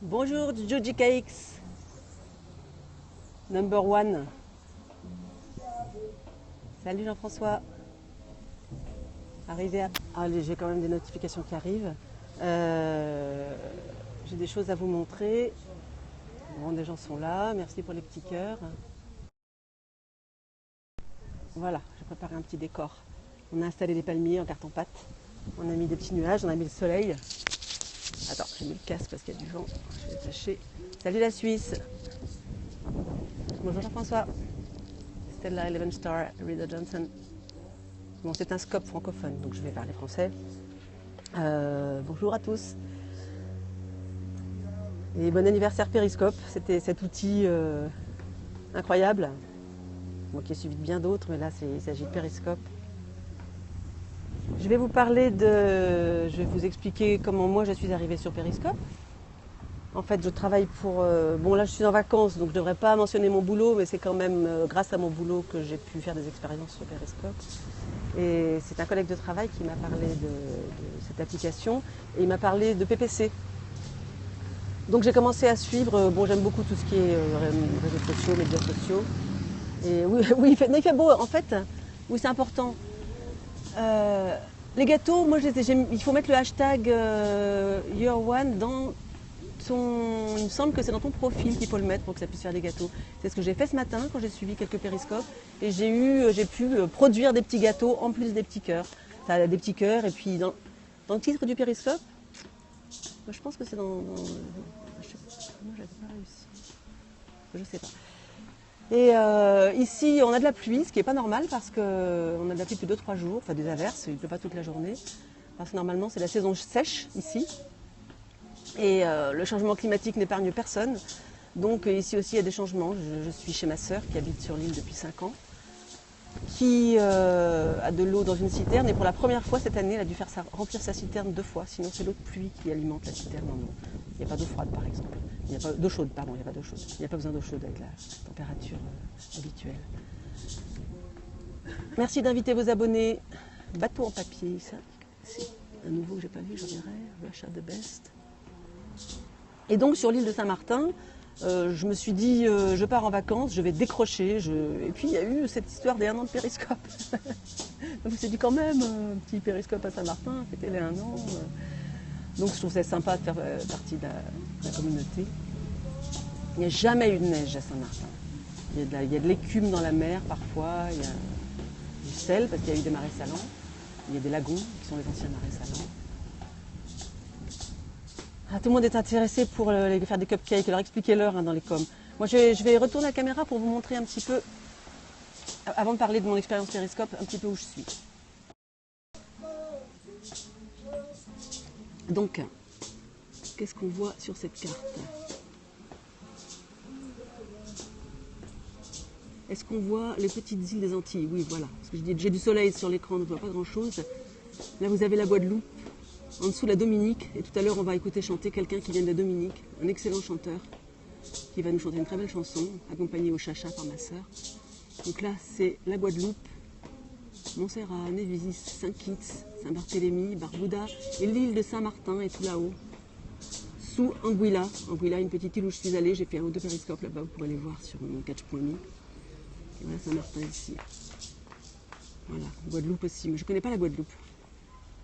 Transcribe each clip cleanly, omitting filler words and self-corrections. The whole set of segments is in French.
Bonjour Joji Cakes, number one. Salut Jean-François. Arrivé à... Allez, j'ai quand même des notifications qui arrivent. J'ai des choses à vous montrer. Bon, des gens sont là. Merci pour les petits cœurs. Voilà, j'ai préparé un petit décor. On a installé des palmiers en carton-pâte. On a mis des petits nuages, on a mis le soleil. Attends, j'ai mis le casque parce qu'il y a du vent. Je vais détacher. Salut la Suisse. Bonjour Jean-François. Stella Eleven Star, Rita Johnson. Bon, c'est un scope francophone, donc je vais parler français. Bonjour à tous. Et bon anniversaire Periscope. C'était cet outil incroyable. Bon, qui est suivi de bien d'autres, mais là, il s'agit de Periscope. Je vais vous parler de... Je vais vous expliquer comment moi je suis arrivée sur Periscope. En fait, je travaille pour... Bon, là, je suis en vacances, donc je ne devrais pas mentionner mon boulot, mais c'est quand même grâce à mon boulot que j'ai pu faire des expériences sur Periscope. Et c'est un collègue de travail qui m'a parlé de cette application, et il m'a parlé de PPC. Donc j'ai commencé à suivre... Bon, j'aime beaucoup tout ce qui est réseaux sociaux, médias sociaux. Et oui, oui il fait beau, en fait. Oui, c'est important. Les gâteaux, moi, il faut mettre le hashtag Year One dans ton... Il me semble que c'est dans ton profil qu'il faut le mettre pour que ça puisse faire des gâteaux. C'est ce que j'ai fait ce matin quand j'ai suivi quelques périscopes. Et j'ai pu produire des petits gâteaux en plus des petits cœurs. Ça a des petits cœurs. Et puis, dans le titre du périscope, moi, je pense que c'est dans je sais pas, moi, j'avais pas réussi. Je sais pas. Et ici, on a de la pluie, ce qui n'est pas normal parce qu'on a de la pluie depuis 2-3 jours, enfin des averses, il ne pleut pas toute la journée. Parce que normalement, c'est la saison sèche ici. Et le changement climatique n'épargne personne. Donc ici aussi, il y a des changements. Je suis chez ma sœur qui habite sur l'île depuis 5 ans, qui a de l'eau dans une citerne. Et pour la première fois cette année, elle a dû faire remplir sa citerne 2 fois. Sinon, c'est l'eau de pluie qui alimente la citerne en eau. Il n'y a pas d'eau froide, par exemple. Il n'y a pas d'eau chaude, pardon, il n'y a pas d'eau chaude. Il n'y a pas besoin d'eau chaude avec la température habituelle. Merci d'inviter vos abonnés. Bateau en papier, ça, c'est un nouveau que j'ai pas vu, je dirais. Russia the best. Et donc sur l'île de Saint-Martin, je me suis dit, je pars en vacances, je vais décrocher. Et puis il y a eu cette histoire des 1 an de périscope. Donc je me suis dit quand même, un petit périscope à Saint-Martin, fêter les 1 an. Donc je trouve ça sympa de faire partie de la communauté. Il n'y a jamais eu de neige à Saint-Martin. Il y a de l'écume dans la mer parfois, il y a du sel parce qu'il y a eu des marais salants. Il y a des lagons qui sont les anciens marais salants. Ah, tout le monde est intéressé pour faire des cupcakes, leur expliquer l'heure dans les coms. Moi je vais retourner la caméra pour vous montrer un petit peu, avant de parler de mon expérience périscope, un petit peu où je suis. Donc, qu'est-ce qu'on voit sur cette carte? Est-ce qu'on voit les petites îles des Antilles? Oui, voilà. Parce que j'ai du soleil sur l'écran, on ne voit pas grand-chose. Là, vous avez la Guadeloupe, en dessous la Dominique. Et tout à l'heure, on va écouter chanter quelqu'un qui vient de la Dominique, un excellent chanteur, qui va nous chanter une très belle chanson, accompagné au chacha par ma sœur. Donc là, c'est la Guadeloupe, Montserrat, Nevis, Saint-Kitts, Saint-Barthélemy, Barbuda, et l'île de Saint-Martin est tout là-haut. Sous Anguilla. Anguilla, une petite île où je suis allée. J'ai fait 1 ou 2 périscopes là-bas, vous pourrez les voir sur mon catch.me. Et voilà Saint-Martin ici. Voilà, Guadeloupe aussi. Mais je ne connais pas la Guadeloupe.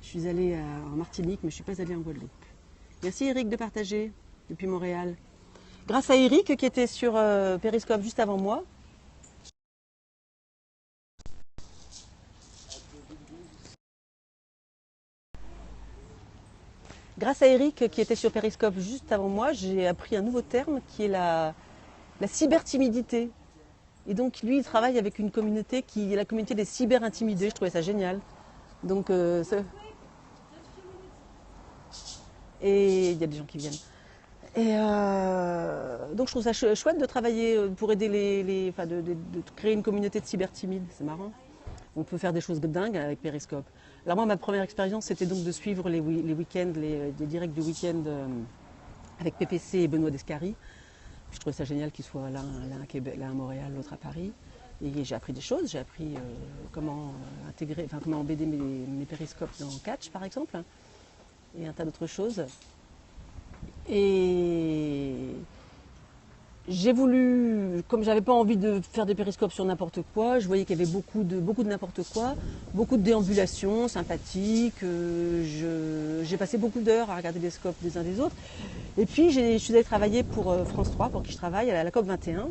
Je suis allée en Martinique, mais je ne suis pas allée en Guadeloupe. Merci Eric de partager depuis Montréal. Grâce à Eric qui était sur Periscope juste avant moi. Grâce à Eric qui était sur Periscope juste avant moi, j'ai appris un nouveau terme qui est la cybertimidité. Et donc lui, il travaille avec une communauté qui est la communauté des cyber-intimidés. Je trouvais ça génial. Donc, et il y a des gens qui viennent. Et donc je trouve ça chouette de travailler pour aider de créer une communauté de cyber-timides. C'est marrant. On peut faire des choses dingues avec Periscope. Alors moi, ma première expérience, c'était donc de suivre les week-ends, les directs du week-end avec PPC et Benoît Descaries. Je trouvais ça génial qu'ils soient l'un à Montréal, l'autre à Paris. Et j'ai appris des choses, j'ai appris comment comment embedder mes périscopes dans Catch par exemple, et un tas d'autres choses. Et j'ai voulu, comme j'avais pas envie de faire des périscopes sur n'importe quoi, je voyais qu'il y avait beaucoup de n'importe quoi, beaucoup de déambulations sympathiques. J'ai passé beaucoup d'heures à regarder les scopes des uns des autres. Et puis je suis allée travailler pour France 3, pour qui je travaille, à la COP 21.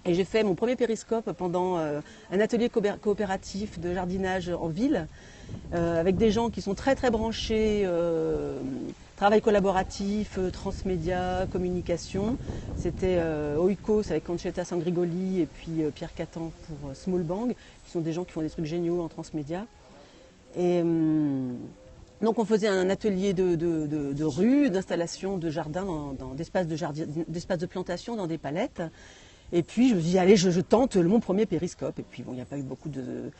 Et j'ai fait mon premier périscope pendant un atelier coopératif de jardinage en ville, avec des gens qui sont très très branchés, travail collaboratif, transmédia, communication. C'était Oikos avec Conchetta Sangrigoli et puis Pierre Catan pour Small Bang, qui sont des gens qui font des trucs géniaux en transmédia. Et donc on faisait un atelier de rue, d'installation de jardin, d'espaces de plantation dans des palettes. Et puis je me suis dit, allez, je tente mon premier périscope. Et puis bon, il n'y a pas eu beaucoup de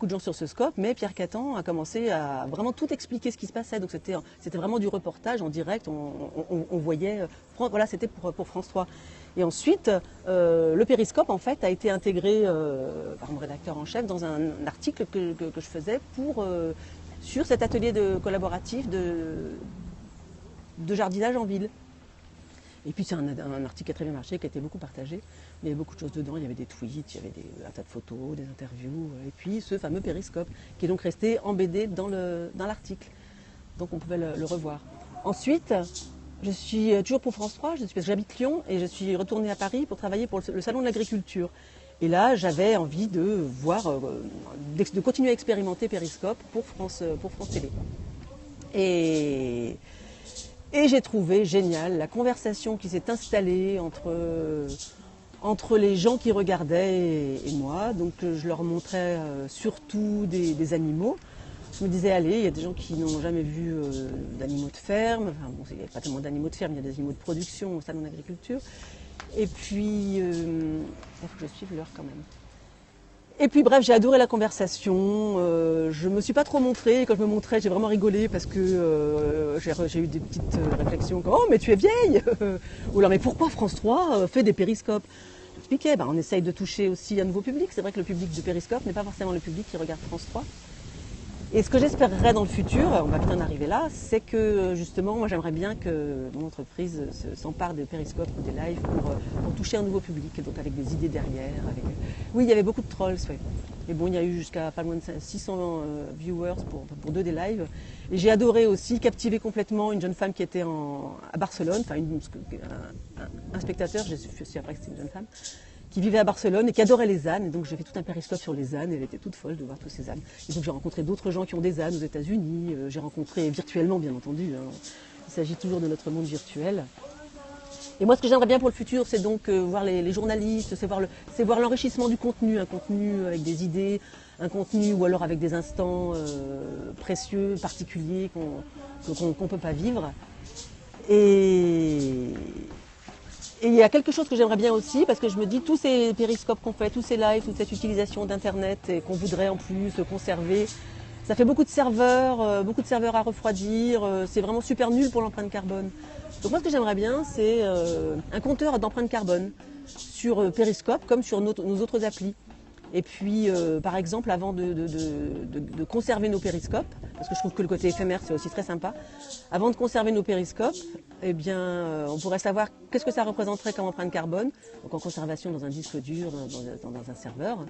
gens sur ce scope, mais Pierre Catan a commencé à vraiment tout expliquer ce qui se passait. Donc c'était vraiment du reportage en direct, on voyait, voilà, c'était pour France 3. Et ensuite, le périscope en fait a été intégré par mon rédacteur en chef dans un article que je faisais sur cet atelier collaboratif de jardinage en ville. Et puis c'est un article qui a très bien marché, qui a été beaucoup partagé. Il y avait beaucoup de choses dedans, il y avait des tweets, il y avait un tas de photos, des interviews, et puis ce fameux périscope, qui est donc resté en BD dans l'article. Donc on pouvait le revoir. Ensuite, je suis toujours pour France 3, parce que j'habite Lyon, et je suis retournée à Paris pour travailler pour le Salon de l'Agriculture. Et là, j'avais envie de continuer à expérimenter Périscope pour France Télé. Et j'ai trouvé génial la conversation qui s'est installée entre les gens qui regardaient et moi. Donc je leur montrais surtout des animaux. Je me disais, allez, il y a des gens qui n'ont jamais vu d'animaux de ferme. Enfin, bon, il n'y a pas tellement d'animaux de ferme, il y a des animaux de production au salon d'agriculture. Et puis, il faut que je suive l'heure quand même. Et puis bref, j'ai adoré la conversation, je me suis pas trop montrée, et quand je me montrais, j'ai vraiment rigolé parce que j'ai eu des petites réflexions comme « Oh mais tu es vieille !» ou alors « Mais pourquoi France 3 fait des périscopes ?» J'expliquais, on essaye de toucher aussi un nouveau public, c'est vrai que le public de Périscope n'est pas forcément le public qui regarde France 3. Et ce que j'espérerais dans le futur, on va bien en arriver là, c'est que justement, moi j'aimerais bien que mon entreprise s'empare des périscopes ou des lives pour toucher un nouveau public, donc avec des idées derrière. Oui, il y avait beaucoup de trolls, ouais. Mais bon, il y a eu jusqu'à pas loin de 600 viewers pour 2 des lives. Et j'ai adoré aussi captiver complètement une jeune femme qui était à Barcelone, enfin un spectateur, je suis après que c'était une jeune femme, qui vivait à Barcelone et qui adorait les ânes. Et donc j'ai fait tout un périscope sur les ânes et elle était toute folle de voir tous ces ânes. Et donc j'ai rencontré d'autres gens qui ont des ânes aux États-Unis. J'ai rencontré virtuellement, bien entendu. Il s'agit toujours de notre monde virtuel. Et moi, ce que j'aimerais bien pour le futur, c'est donc voir les journalistes, c'est voir l'enrichissement du contenu, un contenu avec des idées, un contenu ou alors avec des instants précieux, particuliers qu'on peut pas vivre. Et il y a quelque chose que j'aimerais bien aussi, parce que je me dis, tous ces périscopes qu'on fait, tous ces lives, toute cette utilisation d'Internet et qu'on voudrait en plus conserver, ça fait beaucoup de serveurs à refroidir, c'est vraiment super nul pour l'empreinte carbone. Donc moi ce que j'aimerais bien, c'est un compteur d'empreinte carbone sur Périscope comme sur nos autres applis. Et puis, par exemple, avant de conserver nos périscopes, parce que je trouve que le côté éphémère, c'est aussi très sympa, avant de conserver nos périscopes, eh bien, on pourrait savoir qu'est-ce que ça représenterait comme empreinte carbone, donc en conservation dans un disque dur, dans un serveur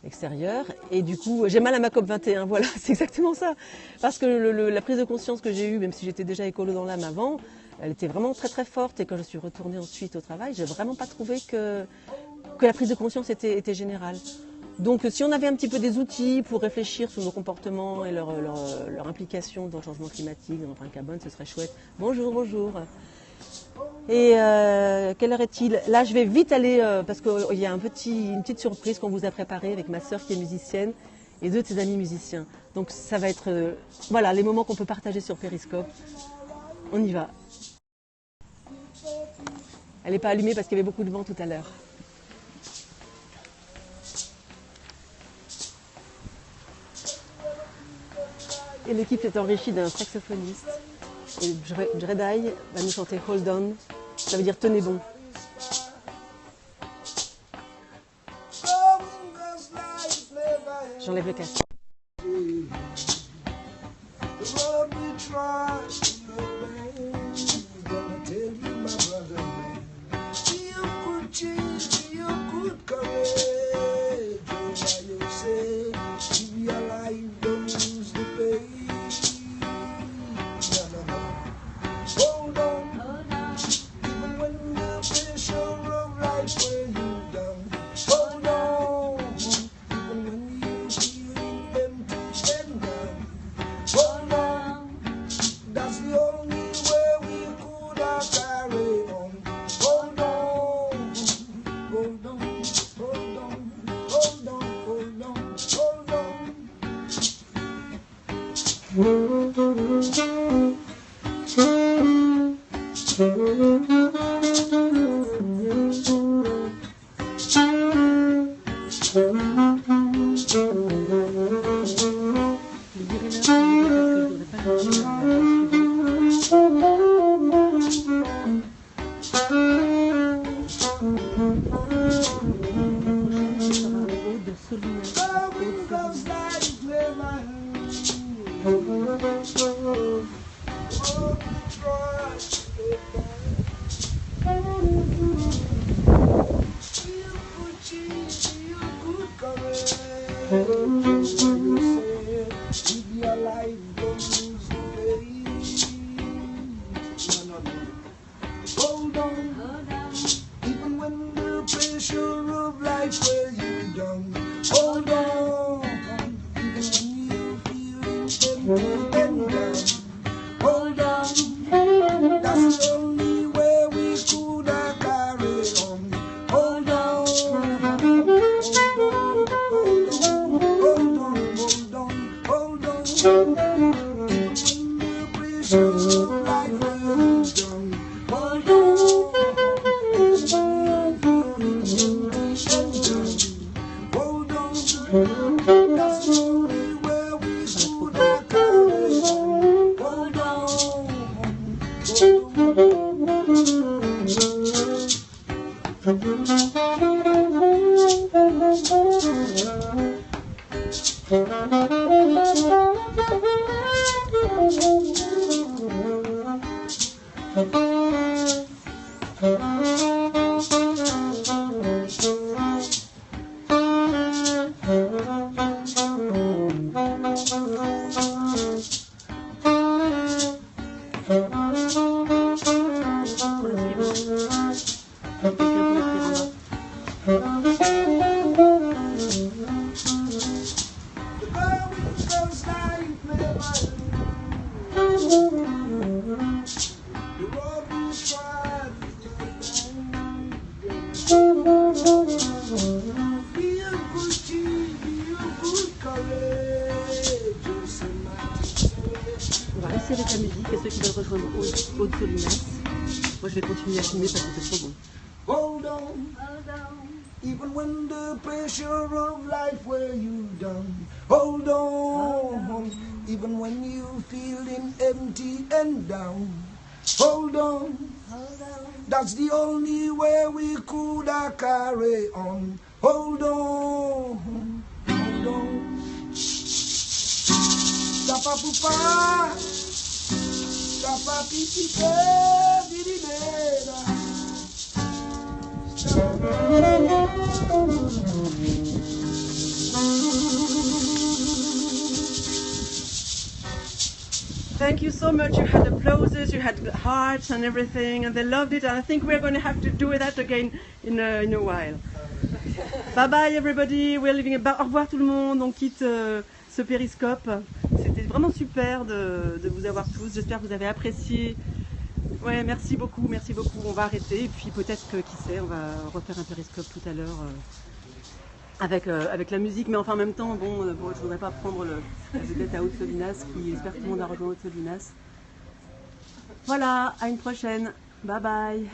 extérieur. Et du coup, j'ai mal à ma COP 21, voilà, c'est exactement ça. Parce que la prise de conscience que j'ai eue, même si j'étais déjà écolo dans l'âme avant, elle était vraiment très très forte. Et quand je suis retournée ensuite au travail, j'ai vraiment pas trouvé que la prise de conscience était générale. Donc si on avait un petit peu des outils pour réfléchir sur nos comportements et leur implication dans le changement climatique, dans l'empreinte carbone, ce serait chouette. Bonjour, bonjour. Et quelle heure est-il? Là, je vais vite aller, parce qu'il y a une petite surprise qu'on vous a préparée avec ma sœur qui est musicienne et 2 de ses amis musiciens. Donc ça va être voilà, les moments qu'on peut partager sur Périscope. On y va. Elle n'est pas allumée parce qu'il y avait beaucoup de vent tout à l'heure. Et l'équipe s'est enrichie d'un saxophoniste. Et Jredai va nous chanter Hold On. Ça veut dire tenez bon. J'enlève le casque. Hold on, even when the pressure of life wears you down. Hold on, even when you feel empty and down. Hold on, that's the only way we could have carried on. Hold on, hold on, hold on, hold on, hold on. Even when the pressure of life wears you down. Hold on, hold on, that's the only way we could have carried on. Hold On va rester avec la musique et ceux qui veulent rejoindre Aude Solinas. Moi je vais continuer à filmer parce que c'est trop bon. Hold on, even when the pressure of life wear you down. Hold on, even when you feeling empty and down. Hold on, that's the only way we could have carry on. Hold on, hold on. Tapa pupa, tapa pipipe, vidibera. Thank you so much. You had applauses, you had hearts and everything, and they loved it. And I think we're going to have to do that again in a while. Bye bye everybody. We're leaving. Au revoir tout le monde. On quitte ce périscope. C'était vraiment super de vous avoir tous. J'espère que vous avez apprécié. Ouais, merci beaucoup, merci beaucoup. On va arrêter et puis peut-être que, qui sait, on va refaire un périscope tout à l'heure avec la musique. Mais enfin, en même temps, bon, je voudrais pas prendre la vedette à Aude Solinas, qui j'espère que tout le monde a rejoint Aude Solinas. Voilà, à une prochaine. Bye bye.